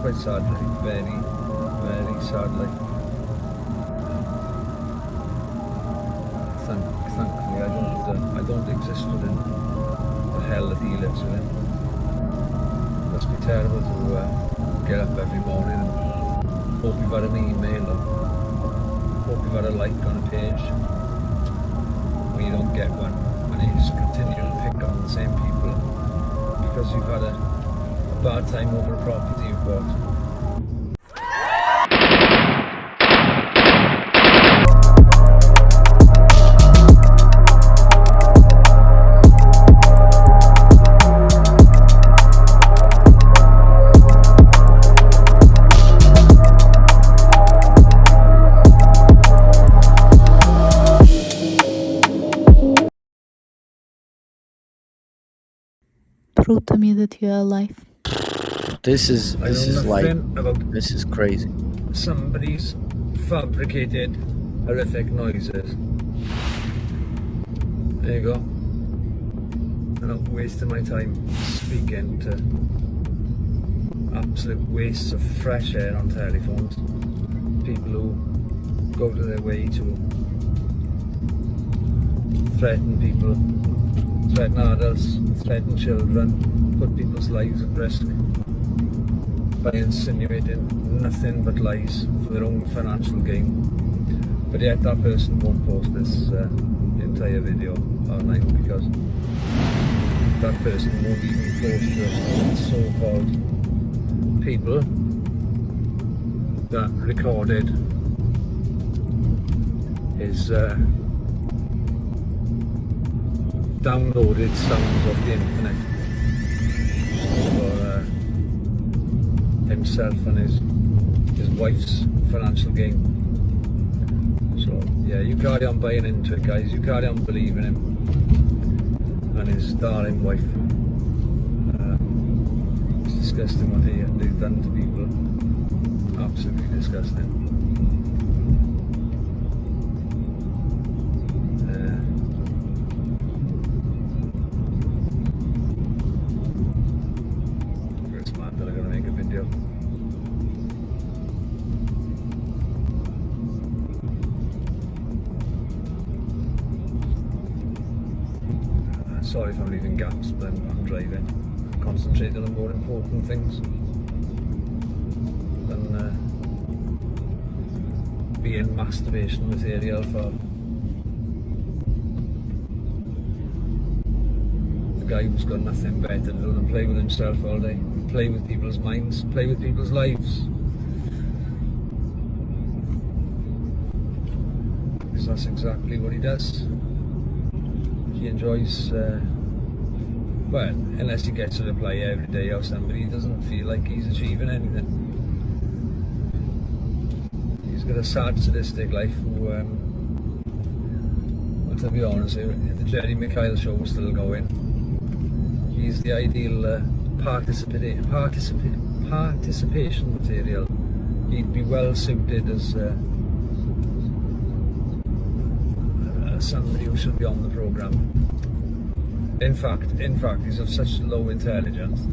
quite sadly, very, very sadly. Thankfully, I don't exist within the hell that he lives within. It must be terrible to get up every morning and hope you've had an email or hope you've had a like on a page when you don't get one, and you just continue to pick on the same people because you've had a bad time over a property you've bought. Prove to me that you are alive. This is crazy. Somebody's fabricated horrific noises. There you go. I'm not wasting my time speaking to absolute wastes of fresh air on telephones. People who go to their way to threaten people, threaten adults, threaten children, put people's lives at risk by insinuating nothing but lies for their own financial gain. But yet that person won't post this entire video online because that person won't even post the so-called people that recorded his downloaded sounds off the internet for himself and his wife's financial gain. So yeah, you carry on buying into it, guys. You carry on believing him and his darling wife. It's disgusting what they've done to people. Absolutely disgusting. Sorry if I'm leaving gaps, but I'm driving. Concentrating on more important things than being masturbation material for the guy who's got nothing better to do than play with himself all day, play with people's minds, play with people's lives. Because that's exactly what he does. He enjoys, well, unless he gets a reply every day or somebody, he doesn't feel like he's achieving anything. He's got a sad, sadistic life who, well, to be honest, if the Jerry Mikhail show was still going, he's the ideal participation material. He'd be well suited as somebody who should be on the program. In fact, he's of such low intelligence.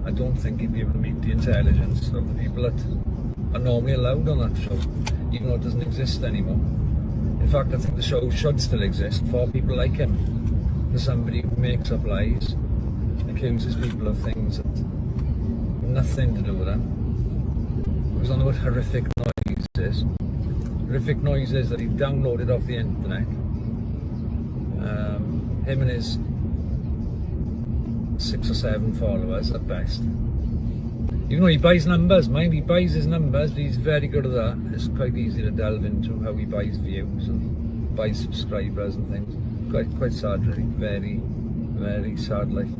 I don't think he'd be able to meet the intelligence of the people that are normally allowed on that show, even though it doesn't exist anymore. In fact, I think the show should still exist for people like him, for somebody who makes up lies, accuses people of things that have nothing to do with them. It was on about horrific noises. Horrific noises that he downloaded off the internet. Him and his 6 or 7 followers at best. Even though he buys numbers, mind, he buys his numbers, he's very good at that. It's quite easy to delve into how he buys views and buys subscribers and things. Quite sad, really. Very, very sad life.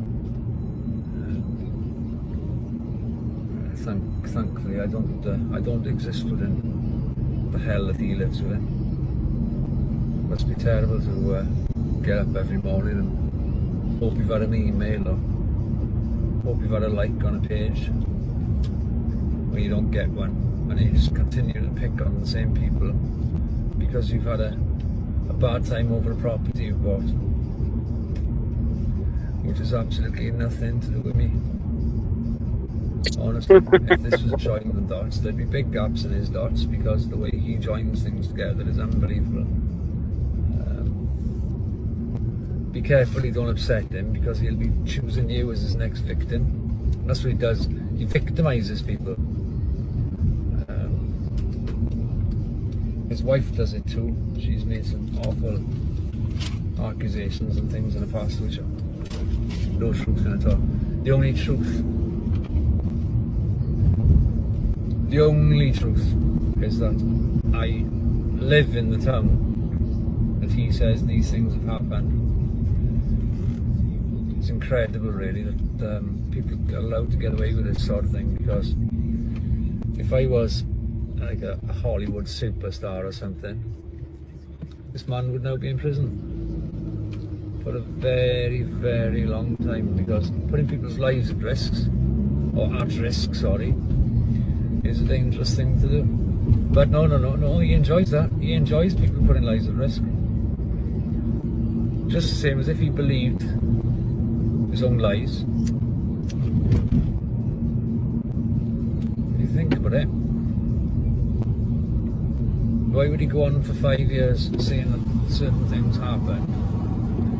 Thankfully, I don't exist within the hell that he lives within. It must be terrible to get up every morning and hope you've had an email or hope you've had a like on a page when you don't get one, and you just continue to pick on the same people because you've had a bad time over a property you've bought, which has absolutely nothing to do with me. Honestly, if this was joining the dots, there'd be big gaps in his dots because the way he joins things together is unbelievable. Be careful you don't upset him because he'll be choosing you as his next victim. And that's what he does. He victimizes people. His wife does it too. She's made some awful accusations and things in the past which are no truth in it all. The only truth is that I live in the town that he says these things have happened. It's incredible really that people are allowed to get away with this sort of thing, because if I was like a Hollywood superstar or something, this man would now be in prison for a very, very long time, because putting people's lives at risk, is a dangerous thing to do. But no, he enjoys that. He enjoys people putting lives at risk. Just the same as if he believed his own lies. If you think about it, why would he go on for 5 years saying that certain things happened,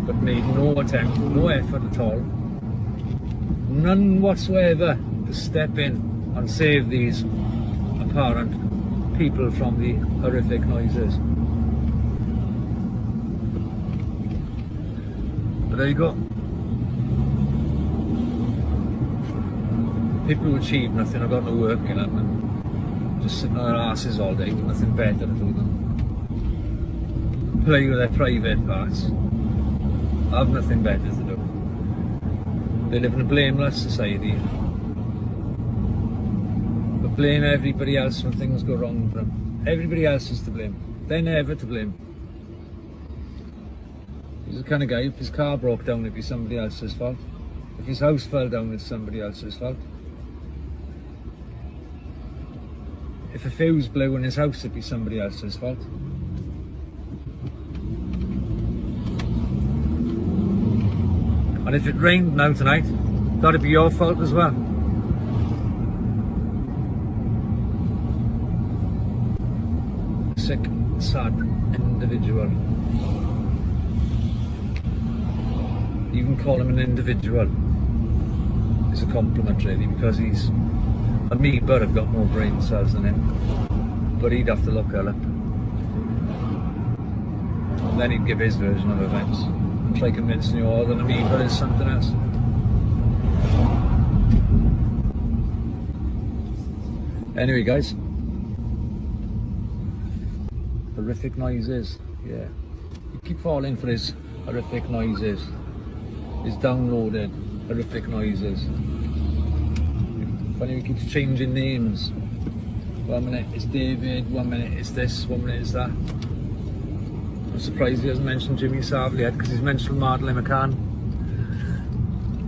but made no attempt, no effort at all, none whatsoever, to step in and save these apparent people from the horrific noises? But there you go. People who achieve nothing have got no work in them and just sitting on their asses all day with nothing better to do than play with their private parts. Have nothing better to do. They live in a blameless society, but blame everybody else when things go wrong for them. Everybody else is to blame. They're never to blame. He's the kind of guy, if his car broke down, it'd be somebody else's fault. If his house fell down, it's somebody else's fault. If a fuse blew in his house, it'd be somebody else's fault. And if it rained now tonight, that'd be your fault as well. Sick, sad individual. Even call him an individual is a compliment really, because he's amoeba have got more brain cells than him, but he'd have to look her up. And then he'd give his version of events and try convincing you all that amoeba is something else. Anyway guys, horrific noises, yeah. You keep falling for his horrific noises, his downloaded horrific noises. Funny, he keeps changing names. 1 minute it's David, 1 minute it's this, 1 minute it's that. I'm surprised he hasn't mentioned Jimmy Savile yet, because he's mentioned Madeleine McCann.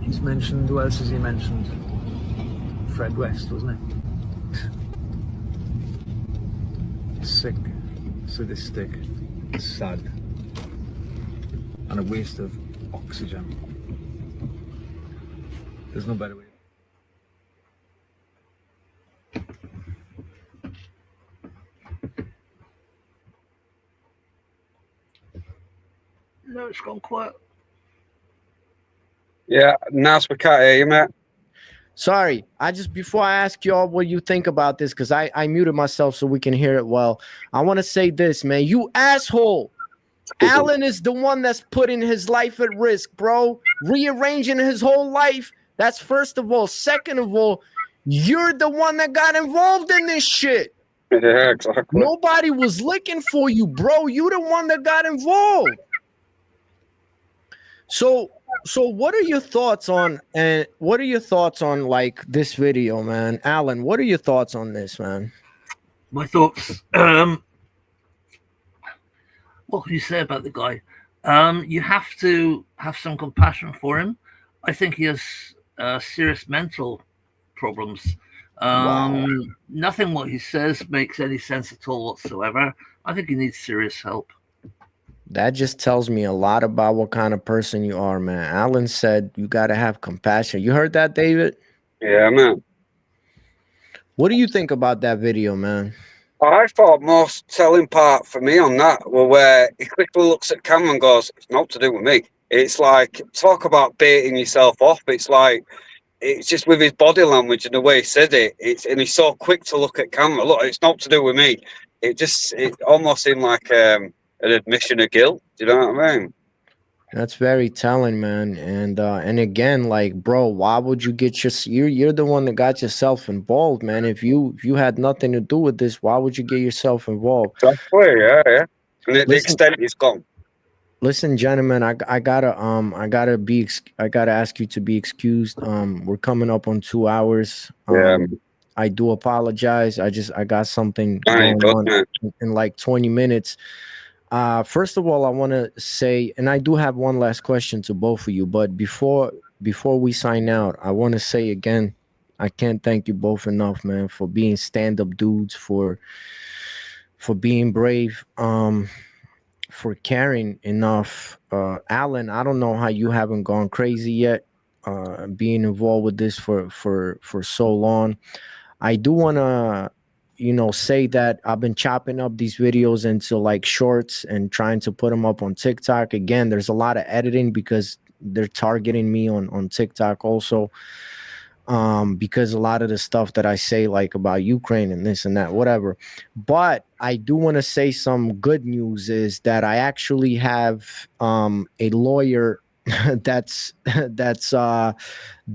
He's mentioned, who else has he mentioned? Fred West, wasn't he? Sick, sadistic, sad, and a waste of oxygen. There's no better way. No, it's gone quiet. Yeah, Naz, we can't hear you, mate. Sorry, before I ask y'all what you think about this, because I muted myself so we can hear it well, I want to say this, man. You asshole. Alan is the one that's putting his life at risk, bro. Rearranging his whole life. That's first of all. Second of all, you're the one that got involved in this shit. Yeah, exactly. Nobody was looking for you, bro. You the one that got involved. So what are your thoughts on like this video, man? Alan, what are your thoughts on this, man? My thoughts, what can you say about the guy? You have to have some compassion for him. I think he has serious mental problems. Wow. Nothing what he says makes any sense at all whatsoever. I think he needs serious help. That just tells me a lot about what kind of person you are, man. Alan said you got to have compassion. You heard that, David? Yeah, man. What do you think about that video, man? I thought most telling part for me on that were where he quickly looks at camera and goes, "It's not to do with me." It's like, talk about baiting yourself off. It's like, it's just with his body language and the way he said it. And he's so quick to look at camera. Look, it's not to do with me. It almost seemed like an admission of guilt. Do you know what I mean? That's very telling, man. And again, like, bro, why would you get you're the one that got yourself involved, man. If you had nothing to do with this, why would you get yourself involved? Exactly, yeah. And the Listen, extent it's gone. listen, gentlemen, I gotta ask you to be excused. We're coming up on 2 hours. Yeah, I do apologize. I got something I going good, on man. in like 20 minutes. First of all, I want to say, and I do have one last question to both of you, but before we sign out, I want to say again, I can't thank you both enough, man, for being stand-up dudes, for being brave, for caring enough. Alan, I don't know how you haven't gone crazy yet, being involved with this for so long. I do want to, say that I've been chopping up these videos into like shorts and trying to put them up on TikTok. Again, there's a lot of editing because they're targeting me on TikTok also. Because a lot of the stuff that I say, like about Ukraine and this and that, whatever. But I do want to say some good news is that I actually have a lawyer that's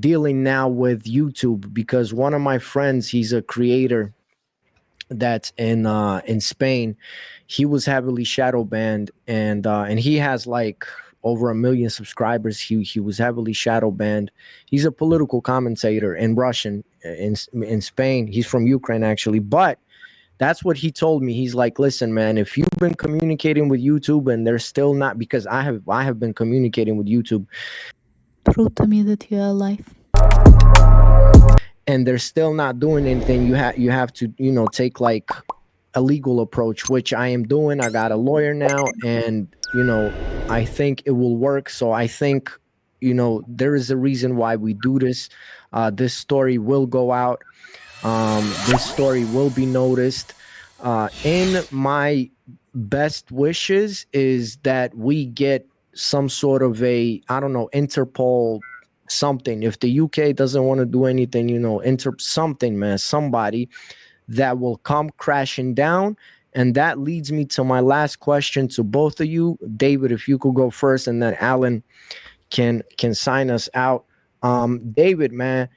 dealing now with YouTube, because one of my friends, he's a creator that's in Spain. He was heavily shadow banned, and he has like over 1 million subscribers. He was heavily shadow banned. He's a political commentator in Russian in Spain. He's from Ukraine actually, but that's what he told me. He's like, listen, man, if you've been communicating with YouTube and they're still not, because I have been communicating with YouTube, Prove to me that you are alive. and they're still not doing anything, you have to, take like a legal approach, which I am doing. I got a lawyer now, and I think it will work. So I think, there is a reason why we do this. This story will go out. This story will be noticed. In my best wishes is that we get some sort of a, I don't know, Interpol something. If the UK doesn't want to do anything, something, man, somebody that will come crashing down. And that leads me to my last question to both of you. David, if you could go first, and then Alan can sign us out. David, man,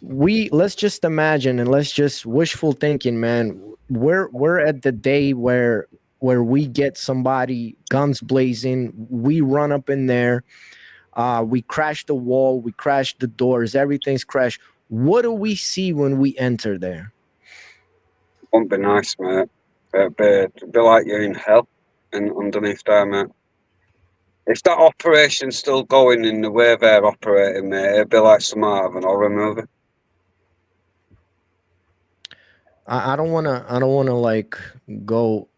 let's just imagine, and let's just wishful thinking, man. We're at the day where we get somebody guns blazing, we run up in there, we crash the wall, we crash the doors, everything's crashed. What do we see when we enter there? Won't be nice, mate. It'd be like you're in hell and underneath there, mate. If that operation's still going in the way they're operating, mate, it'd be like some out of an horror movie. I don't want to like go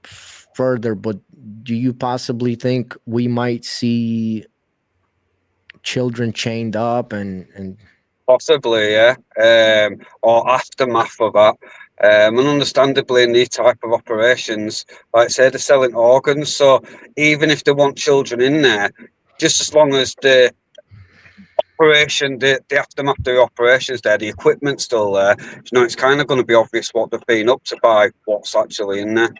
further, but do you possibly think we might see children chained up and Possibly, yeah. Or aftermath of that. And understandably, in these type of operations, like I say, they're selling organs. So even if they want children in there, just as long as the operation, the aftermath of the operations there, the equipment's still there, it's kind of going to be obvious what they've been up to by what's actually in there.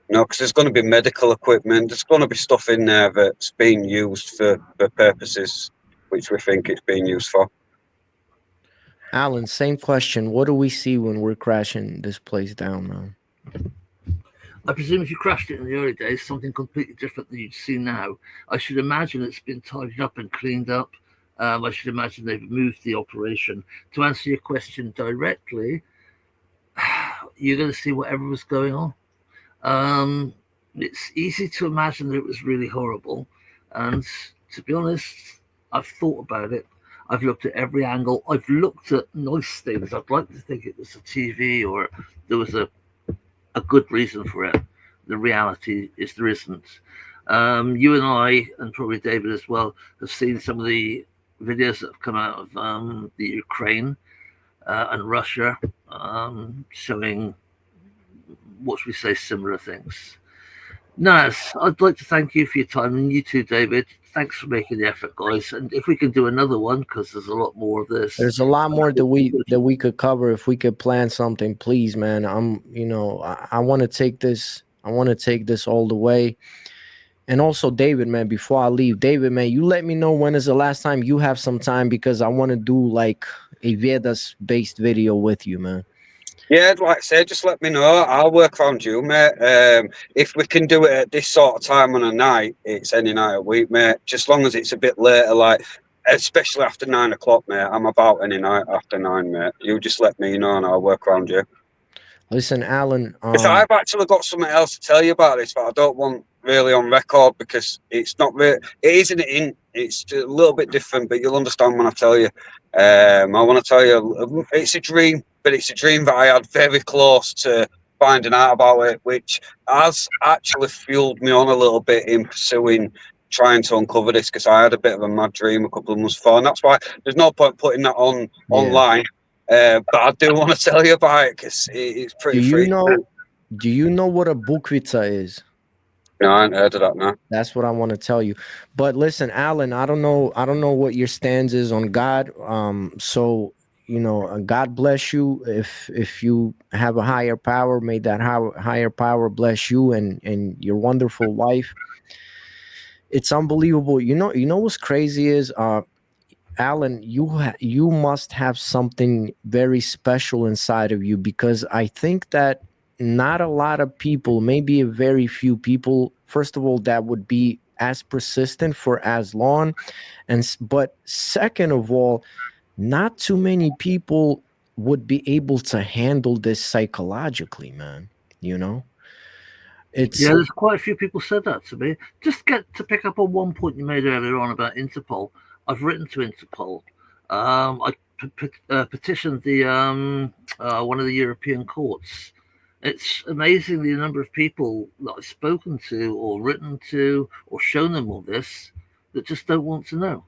Because there's going to be medical equipment, there's going to be stuff in there that's being used for purposes which we think it's being used for. Alan, same question. What do we see when we're crashing this place down, man? I presume if you crashed it in the early days, something completely different than you'd see now. I should imagine it's been tidied up and cleaned up. I should imagine they've moved the operation. To answer your question directly, you're going to see whatever was going on. It's easy to imagine that it was really horrible. And to be honest, I've thought about it. I've looked at every angle. I've looked at nice things. I'd like to think it was a TV or there was a good reason for it. The reality is there isn't. You and I, and probably David as well, have seen some of the videos that have come out of the Ukraine and Russia. showing, what should we say, similar things. Naz, I'd like to thank you for your time, and you too, David. Thanks for making the effort, guys. And if we can do another one, because there's a lot more of this. There's a lot more that we could cover if we could plan something. Please, man. I want to take this. I want to take this all the way. And also, David, man, before I leave, David, man, you let me know when is the last time you have some time, because I want to do like a Vedas based video with you, man. Yeah, like I said, just let me know. I'll work around you, mate. If we can do it at this sort of time on a night, it's any night a week, mate. Just long as it's a bit later, like especially after 9 o'clock, mate. I'm about any night after 9, mate. You just let me know and I'll work around you. Listen, Alan. Because I've actually got something else to tell you about this, but I don't want really on record because it's not really. It isn't in. It's a little bit different, but you'll understand when I tell you. I want to tell you, it's a dream, but it's a dream that I had very close to finding out about it, which has actually fueled me on a little bit in pursuing trying to uncover this, because I had a bit of a mad dream a couple of months before, and that's why there's no point putting that on online. But I do want to tell you about it because it's pretty free. Do you know what a bukvica is? No, I ain't heard of that, no. That's what I want to tell you. But listen, Alan, I don't know what your stance is on God. So God bless you. If you have a higher power, may that higher power bless you and your wonderful wife. It's unbelievable. You know what's crazy is, Alan, you must have something very special inside of you, because I think that not a lot of people, maybe a very few people, first of all, that would be as persistent for as long, but second of all, not too many people would be able to handle this psychologically, man. It's Yeah, there's quite a few people said that to me. Just to pick up on one point you made earlier on about Interpol. I've written to Interpol. I petitioned the one of the European courts. It's amazing the number of people that I've spoken to or written to or shown them all this that just don't want to know.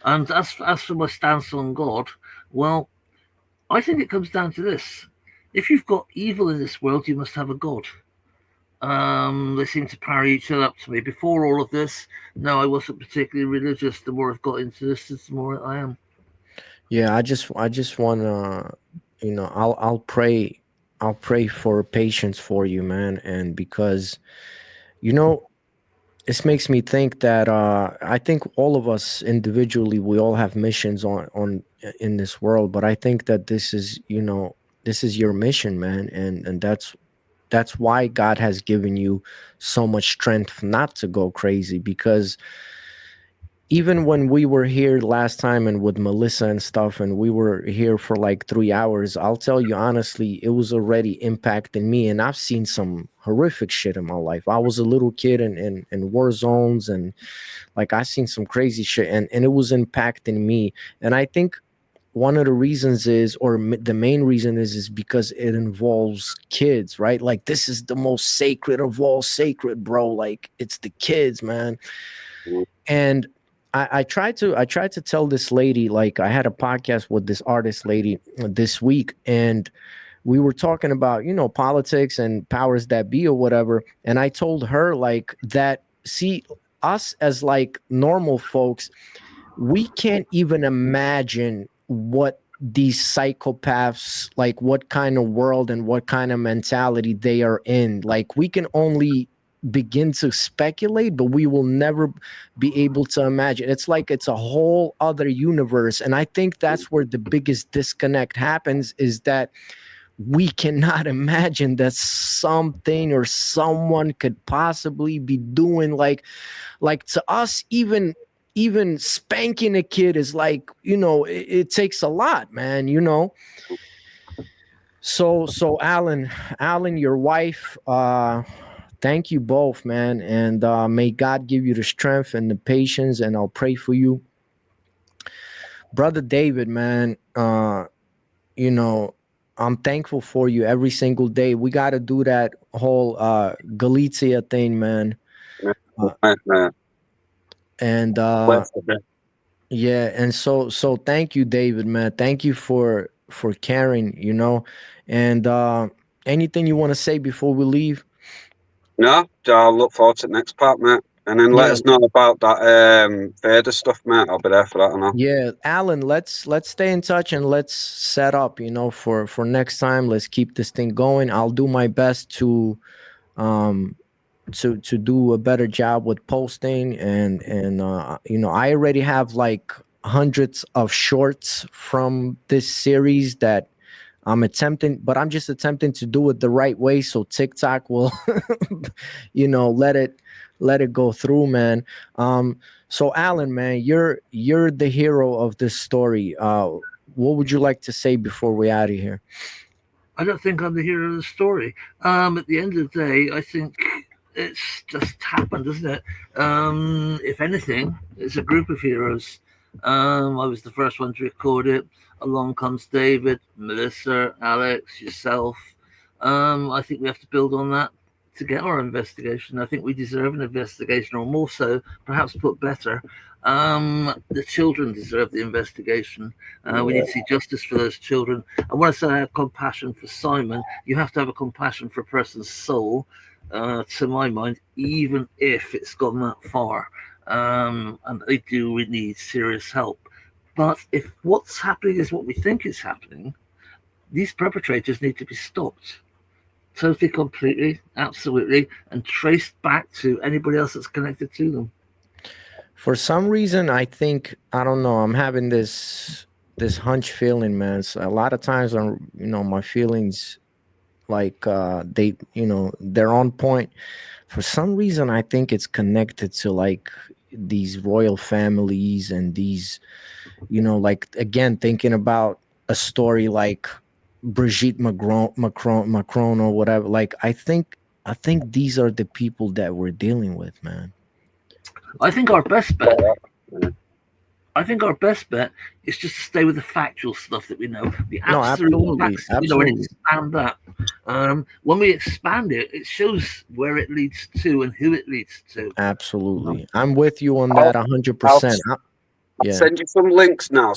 And as for my stance on God, well, I think it comes down to this. If you've got evil in this world, you must have a God. They seem to parry each other up to me. Before all of this, no, I wasn't particularly religious. The more I've got into this, the more I am. Yeah, I just want to, I'll pray for patience for you, man, and because, this makes me think that I think all of us individually, we all have missions on in this world, but I think that this is your mission, man, and that's why God has given you so much strength not to go crazy, because even when we were here last time and with Melissa and stuff, and we were here for like 3 hours, I'll tell you honestly, it was already impacting me. And I've seen some horrific shit in my life. I was a little kid in war zones, and like I seen some crazy shit, and it was impacting me. And I think one of the reasons is, or the main reason is because it involves kids, right? Like this is the most sacred of all sacred, bro. Like it's the kids, man. And I tried to tell this lady, like I had a podcast with this artist lady this week, and we were talking about, politics and powers that be or whatever. And I told her like that, see, us as like normal folks, we can't even imagine what these psychopaths, like what kind of world and what kind of mentality they are in. Like we can only begin to speculate, but we will never be able to imagine. It's like it's a whole other universe. And I think that's where the biggest disconnect happens, is that we cannot imagine that something or someone could possibly be doing like to us, even spanking a kid is like, it takes a lot, man, So Alan, your wife, thank you both, man. And may God give you the strength and the patience, and I'll pray for you. Brother David, man, I'm thankful for you every single day. We got to do that whole Galicia thing, man. And yeah, and so thank you, David, man. Thank you for caring, you know. And anything you want to say before we leave? No, I'll look forward to the next part, mate. And then let Yeah. us know about that Vader stuff, mate. I'll be there for that, I know. Yeah, Alan, let's stay in touch and let's set up, you know, for next time. Let's keep this thing going. I'll do my best to do a better job with posting, and you know, I already have like hundreds of shorts from this series that I'm attempting, but I'm just attempting to do it the right way so TikTok will you know, let it go through, man. So Alan, man, you're the hero of this story. What would you like to say before we out of here? I don't think I'm the hero of the story. At the end of the day, I think it's just happened, isn't it? If anything, it's a group of heroes. I was the first one to record it. Along comes David, Melissa, Alex, yourself. I think we have to build on that to get our investigation. I think we deserve an investigation, or more so, perhaps put better, the children deserve the investigation. We need to see justice for those children. And when I say I have compassion for Simon, you have to have a compassion for a person's soul, to my mind, even if it's gone that far. And they do need serious help. But if what's happening is what we think is happening, these perpetrators need to be stopped. Totally, completely, absolutely, and traced back to anybody else that's connected to them. For some reason, I think, I don't know, I'm having this hunch feeling, man. So a lot of times, you know, my feelings, like they, you know, they're on point. For some reason, I think it's connected to like these royal families and these, you know, like, again, thinking about a story like Brigitte Macron or whatever. Like, I think these are the people that we're dealing with, man. I think our best bet. Is just to stay with the factual stuff that we know. The absolute facts, you know, and expand that. When we expand it, it shows where it leads to and who it leads to. Absolutely, I'm with you on that 100%. I'll send you some links now,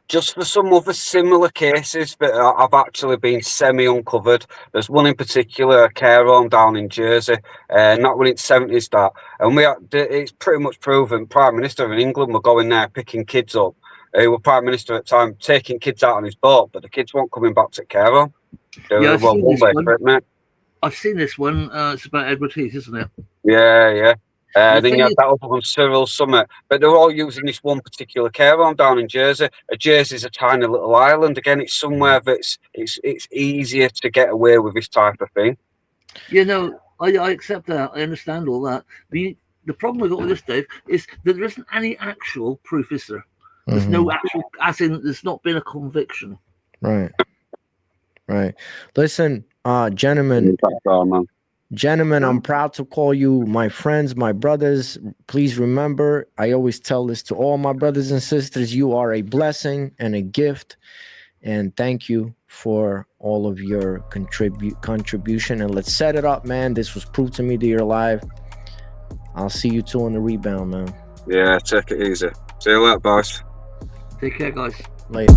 just for some other similar cases that I've actually been semi-uncovered. There's one in particular, a care home down in Jersey, not when it's 70s that, and it's pretty much proven. Prime Minister in England were going there picking kids up. He was Prime Minister at the time, taking kids out on his boat, but the kids weren't coming back to care home. I've seen this one. It's about Edward Heath, isn't it? Yeah. Then you have that other one, Cyril Summit, but they're all using this one particular care home down in Jersey. Jersey's a tiny little island. Again, it's somewhere that's it's easier to get away with this type of thing. You know, I accept that. I understand all that. The problem we've got with this, Dave, is that there isn't any actual proof, is there? There's no actual, as in, there's not been a conviction. Right. Listen, gentlemen, I'm proud to call you my friends, my brothers. Please remember, I always tell this to all my brothers and sisters, you are a blessing and a gift. And thank you for all of your contribution. And let's set it up, man. This was Prove to Me that You're Alive. I'll see you two on the rebound, man. Yeah, take it easy. See you later, boys. Take care, guys. Later.